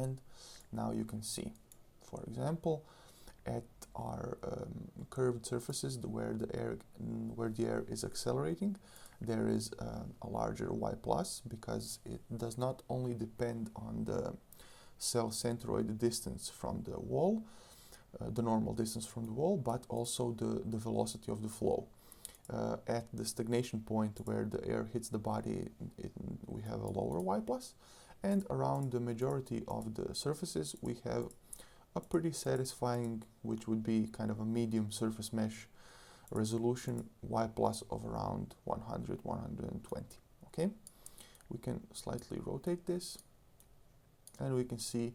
And now you can see, for example, at our curved surfaces where the air is accelerating, there is a larger y plus, because it does not only depend on the cell centroid distance from the wall, the normal distance from the wall, but also the velocity of the flow. At the stagnation point where the air hits the body, we have a lower y plus, and around the majority of the surfaces we have a pretty satisfying, which would be kind of a medium surface mesh resolution, y plus of around 100, 120. Okay, we can slightly rotate this, and we can see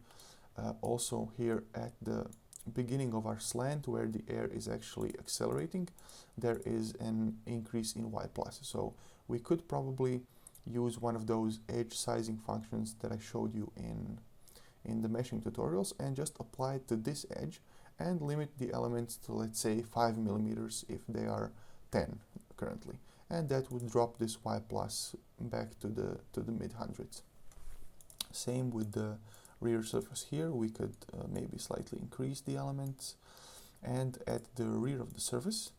also here at the beginning of our slant where the air is actually accelerating, there is an increase in y plus. So we could probably use one of those edge sizing functions that I showed you in the meshing tutorials and just apply it to this edge and limit the elements to, let's say, 5 millimeters if they are 10 currently, and that would drop this y plus back to the mid hundreds. Same with the rear surface here, we could maybe slightly increase the elements, and at the rear of the surface,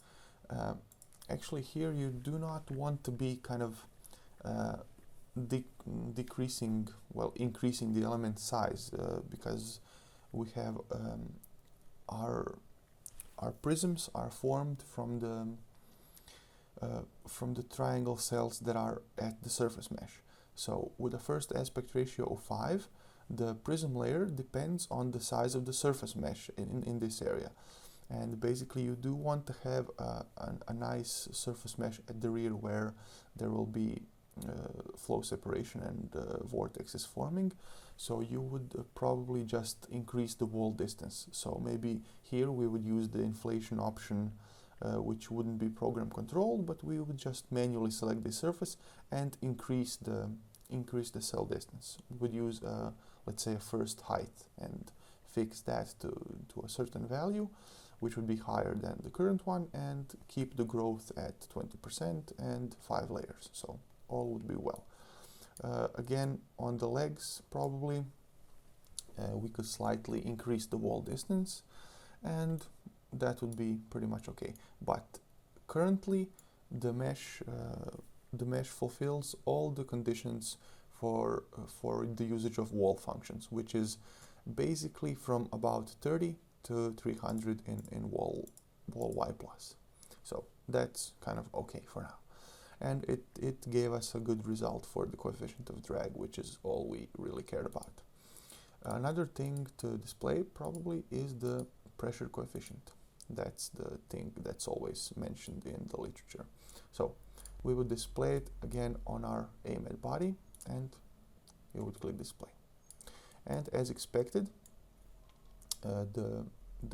actually here you do not want to be kind of increasing the element size, because we have our prisms are formed from the triangle cells that are at the surface mesh. So with a first aspect ratio of 5, the prism layer depends on the size of the surface mesh in this area, and basically you do want to have a nice surface mesh at the rear where there will be flow separation and vortexes forming. So you would probably just increase the wall distance. So maybe here we would use the inflation option, which wouldn't be program controlled, but we would just manually select the surface and increase the cell distance. We would use let's say a first height and fix that to a certain value, which would be higher than the current one, and keep the growth at 20% and 5 layers. So all would be well. Again, on the legs, probably we could slightly increase the wall distance, and that would be pretty much okay. But currently, the mesh fulfills all the conditions for the usage of wall functions, which is basically from about 30 to 300 in wall y plus. So that's kind of okay for now. And it gave us a good result for the coefficient of drag, which is all we really cared about. Another thing to display probably is the pressure coefficient. That's the thing that's always mentioned in the literature. So we would display it again on our AMAT body, and you would click display. And as expected, the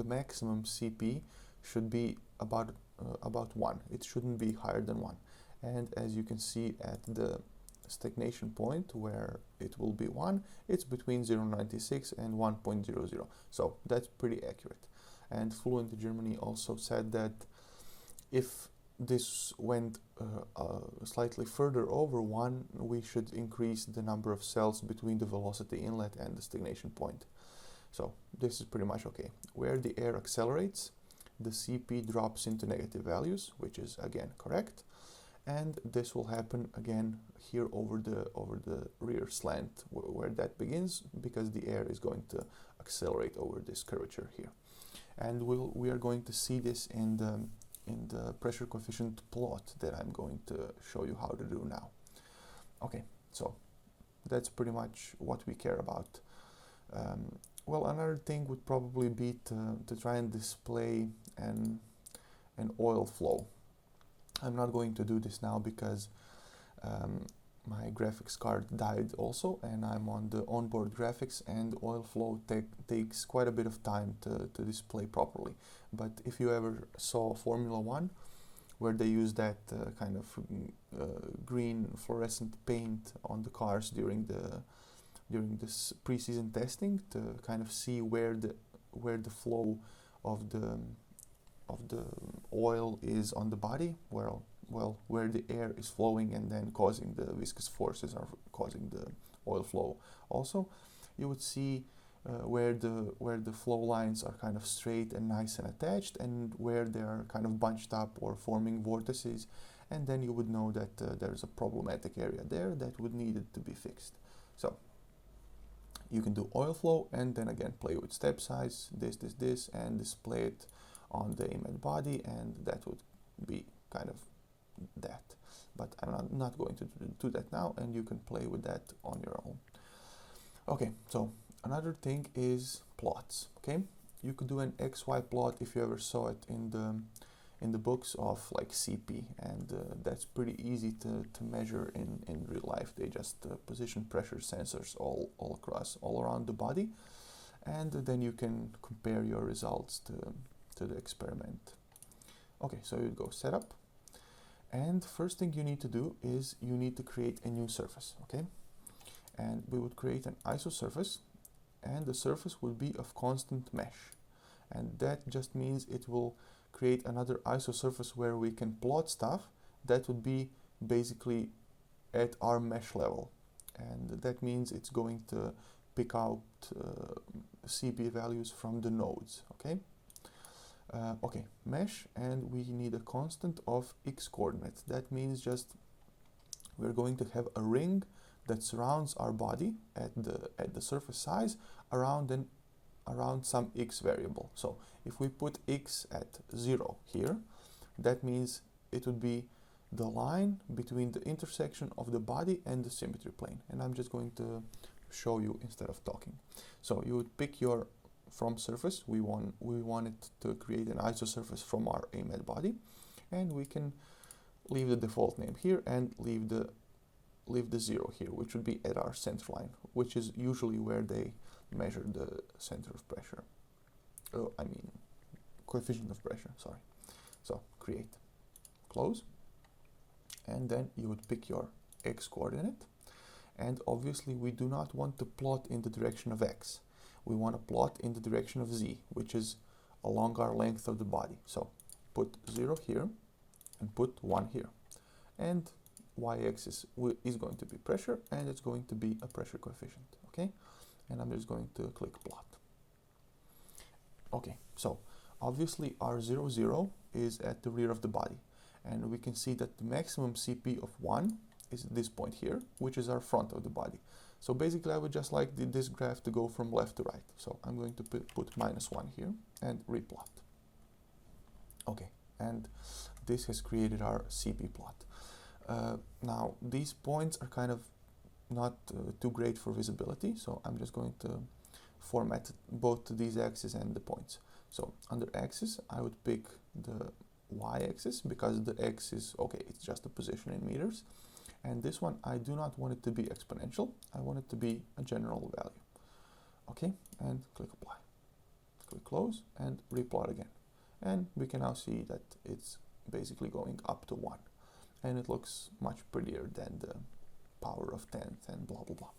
maximum CP should be about 1. It shouldn't be higher than 1. And as you can see at the stagnation point where it will be 1, it's between 0.96 and 1.00. So that's pretty accurate. And Fluent Germany also said that if this went slightly further over 1, we should increase the number of cells between the velocity inlet and the stagnation point. So this is pretty much okay. Where the air accelerates, the CP drops into negative values, which is again correct. And this will happen again here over the rear slant where that begins, because the air is going to accelerate over this curvature here. And we are going to see this in the pressure coefficient plot that I'm going to show you how to do now. Okay, so that's pretty much what we care about. Well, another thing would probably be to try and display an oil flow. I'm not going to do this now because my graphics card died also, and I'm on the onboard graphics, and oil flow takes quite a bit of time to display properly. But if you ever saw Formula 1, where they use that kind of green fluorescent paint on the cars during this pre-season testing to kind of see where the flow of the oil is on the body, where the air is flowing and then causing the viscous forces are causing the oil flow also, you would see where the flow lines are kind of straight and nice and attached, and where they are kind of bunched up or forming vortices, and then you would know that there's a problematic area there that would need it to be fixed. So you can do oil flow, and then again play with step size, this, and display it on the AMAT body, and that would be kind of that. But I'm not going to do that now, and you can play with that on your own. Okay, so another thing is plots. Okay, you could do an XY plot if you ever saw it in the books of like CP, and that's pretty easy to measure in real life. They just position pressure sensors all across, all around the body, and then you can compare your results to the experiment. Okay, so you go setup, and first thing you need to do is you need to create a new surface. Okay, and we would create an ISO surface, and the surface will be of constant mesh, and that just means it will create another ISO surface where we can plot stuff that would be basically at our mesh level, and that means it's going to pick out CP values from the nodes. Okay, okay, mesh, and we need a constant of x coordinate. That means just we're going to have a ring that surrounds our body at the surface size around some x variable. So if we put x at 0 here, that means it would be the line between the intersection of the body and the symmetry plane. And I'm just going to show you instead of talking. So you would pick your from surface. We wanted to create an ISO surface from our AMAT body, and we can leave the default name here and leave the 0 here, which would be at our center line, which is usually where they measure the center of pressure. Coefficient of pressure, sorry. So create, close, and then you would pick your x coordinate, and obviously we do not want to plot in the direction of x. We want to plot in the direction of z, which is along our length of the body. So put 0 here and put 1 here, and y-axis is going to be pressure, and it's going to be a pressure coefficient. Okay, and I'm just going to click plot. Okay, so obviously our 0, 0 is at the rear of the body, and we can see that the maximum CP of 1 is this point here, which is our front of the body. So basically I would just like this graph to go from left to right. So I'm going to put -1 here and replot. Okay, and this has created our CP plot. Now these points are kind of not too great for visibility, so I'm just going to format both these axes and the points. So under axis I would pick the y-axis because the x is okay, it's just a position in meters, and this one I do not want it to be exponential, I want it to be a general value. Okay, and click apply, click close, and replot again, and we can now see that it's basically going up to 1, and it looks much prettier than the power of 10th and blah blah blah.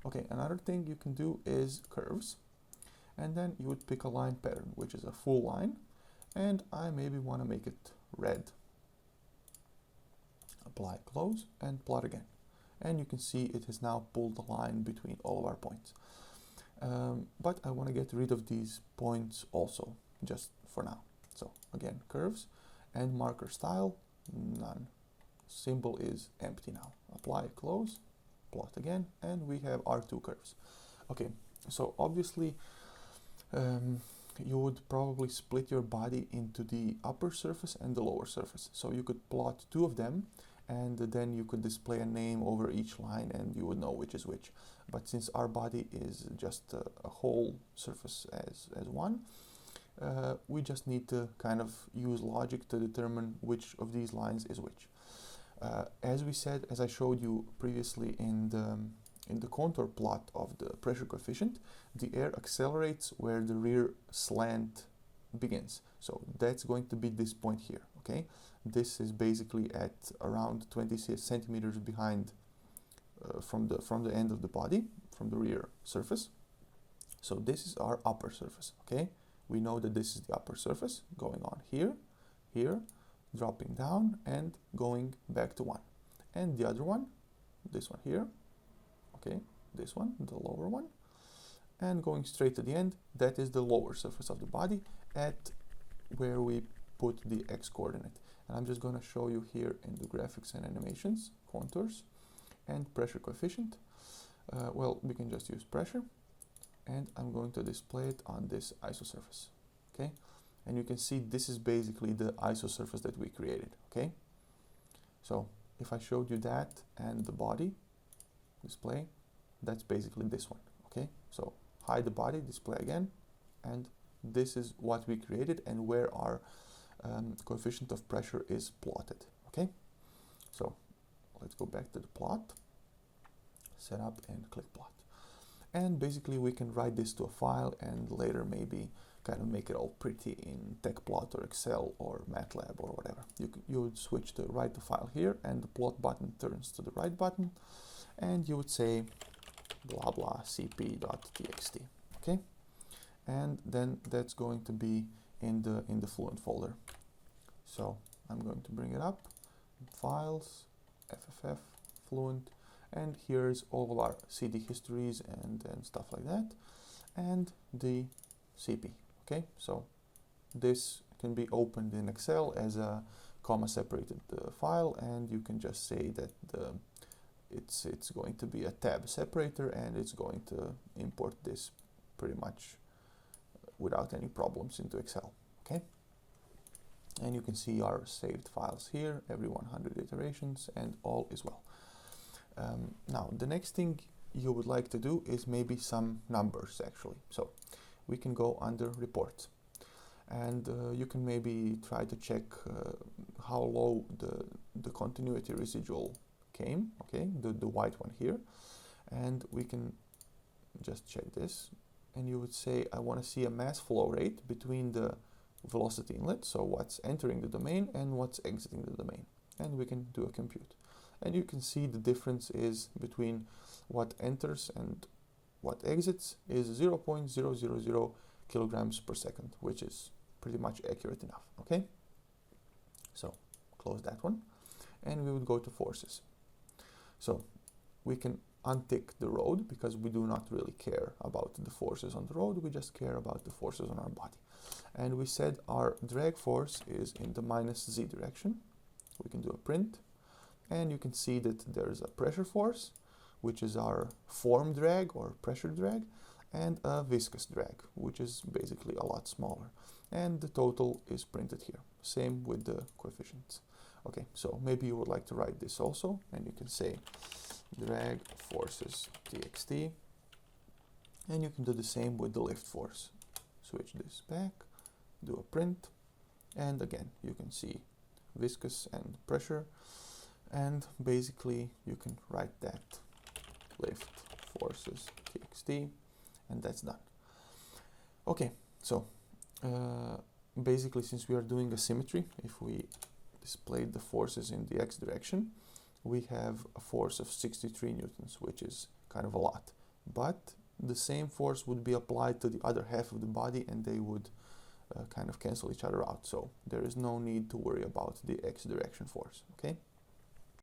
Okay, another thing you can do is curves, and then you would pick a line pattern, which is a full line, and I maybe want to make it red. Apply, close, and plot again, and you can see it has now pulled the line between all of our points. But I want to get rid of these points also, just for now. So again, curves, and marker style, none. Symbol is empty now. Apply, close, plot again, and we have our 2 curves. Okay, so obviously you would probably split your body into the upper surface and the lower surface. So you could plot 2 of them, and then you could display a name over each line, and you would know which is which. But since our body is just a whole surface as one, we just need to kind of use logic to determine which of these lines is which. As we said, as I showed you previously in the contour plot of the pressure coefficient, the air accelerates where the rear slant begins. So that's going to be this point here, okay? This is basically at around 20 centimeters behind from the end of the body, from the rear surface. So this is our upper surface, okay? We know that this is the upper surface going on here, here, dropping down and going back to 1. And the other one, this one here, okay, this one, the lower one, And going straight to the end, that is the lower surface of the body at where we put the x coordinate. And I'm just going to show you here in the graphics and animations, contours and pressure coefficient. Well, we can just use pressure, and I'm going to display it on this isosurface. Okay, and you can see this is basically the isosurface that we created. Okay, so if I showed you that and the body display, that's basically this one. Okay, so hide the body, display again, and this is what we created and where our coefficient of pressure is plotted. Okay, so let's go back to the plot, set up and click plot. And basically we can write this to a file and later maybe kind of make it all pretty in TechPlot or Excel or MATLAB or whatever. You would switch to write the file here, and the plot button turns to the write button, and you would say blah blah cp.txt. Okay, and then that's going to be in the Fluent folder. So I'm going to bring it up, files, FFF, Fluent, and here's all of our CD histories and stuff like that, and the CP. Okay, so this can be opened in Excel as a comma separated file, and you can just say that it's going to be a tab separator, and it's going to import this pretty much without any problems into Excel. Okay, and you can see our saved files here, every 100 iterations, and all is well. Now the next thing you would like to do is maybe some numbers actually. So we can go under reports, and you can maybe try to check how low the continuity residual came. Okay, the white one here, and we can just check this, and you would say I want to see a mass flow rate between the velocity inlet, so what's entering the domain and what's exiting the domain, and we can do a compute. And you can see the difference is between what enters and what exits is 0.000 kilograms per second, which is pretty much accurate enough. Okay, so close that one, and we would go to forces. So we can untick the road because we do not really care about the forces on the road, we just care about the forces on our body. And we said our drag force is in the -z direction. We can do a print, and you can see that there's a pressure force, which is our form drag or pressure drag, and a viscous drag, which is basically a lot smaller. And the total is printed here. Same with the coefficients. Okay, so maybe you would like to write this also, and you can say drag forces txt, and you can do the same with the lift force. Switch this back, do a print, and again you can see viscous and pressure, and basically you can write that lift forces txt, and that's done. Okay, so basically since we are doing a symmetry, if we displayed the forces in the x direction, we have a force of 63 newtons, which is kind of a lot, but the same force would be applied to the other half of the body, and they would kind of cancel each other out, so there is no need to worry about the x direction force. Okay,